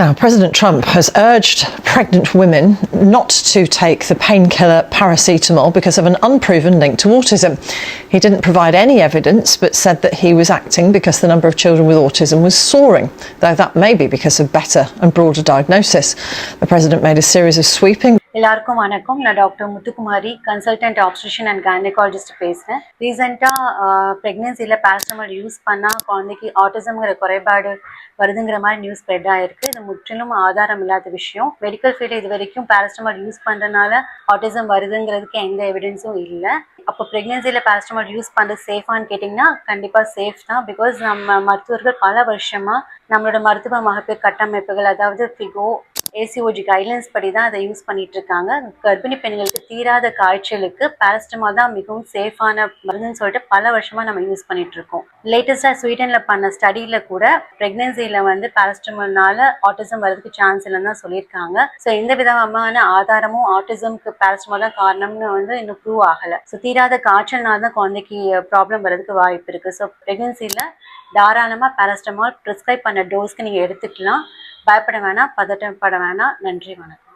Now, President Trump has urged pregnant women not to take the painkiller paracetamol because of an unproven link to autism. He didn't provide any evidence but said that he was acting because the number of children with autism was soaring, though that may be because of better and broader diagnosis. The president made a series of sweeping. எல்லாருக்கும் வணக்கம். நான் doctor Muthukumari, consultant obstetrician and gynaecologist பேசுகிறேன். ரீசெண்டாக ப்ரெக்னென்சியில் paracetamol use பண்ணால் குழந்தைக்கு ஆட்டிசம்ங்கிற குறைபாடு வருதுங்கிற மாதிரி news spread ஆகிருக்கு. இது முற்றிலும் ஆதாரம் இல்லாத விஷயம். மெடிக்கல் ஃபீல்டு இது வரைக்கும் பேராசிட்டமால் யூஸ் பண்ணுறதுனால ஆட்டிசம் வருதுங்கிறதுக்கு எந்த எவிடன்ஸும் இல்லை. அப்போ ப்ரெக்னென்சியில் பேராசிட்டமால் யூஸ் பண்ணுறது சேஃபான்னு கேட்டிங்கன்னா கண்டிப்பாக சேஃப் தான். பிகாஸ் நம்ம மருத்துவர்கள் பல வருஷமாக நம்மளோட மருத்துவ மகப்பேறு கட்டமைப்புகள், அதாவது ஃபிகோ, ஏசிஓஜி கைட்லைன்ஸ் படி தான் அதை யூஸ் பண்ணிட்டு இருக்காங்க. கர்ப்பிணி பெண்களுக்கு தீராத காய்ச்சலுக்கு பேராசிட்டமால் தான் மிகவும் சேஃபான மருந்துன்னு சொல்லிட்டு பல வருஷமா நம்ம யூஸ் பண்ணிட்டு இருக்கோம். லேட்டஸ்டா ஸ்வீடன்ல பண்ண ஸ்டடியில கூட பிரெக்னன்சில பேராசிட்டமால்னால ஆட்டிசம் வரதுக்கு சான்ஸ் இல்லைன்னு தான் சொல்லியிருக்காங்க. ஸோ எந்த விதமான ஆதாரமும் ஆட்டிசம்க்கு பேராசிட்டமால் தான் காரணம்னு இன்னும் ப்ரூவ் ஆகலை. ஸோ தீராத காய்ச்சல்னால தான் குழந்தைக்கு ப்ராப்ளம் வரதுக்கு வாய்ப்பு இருக்கு. ஸோ பிரெக்னன்சில தாராளமாக பேராசிட்டமால் ப்ரிஸ்கிரைப் பண்ண டோஸ்க்கு நீங்கள் எடுத்துக்கலாம். பயப்பட வேணாம், பதட்டப்பட வேணாம். நன்றி, வணக்கம்.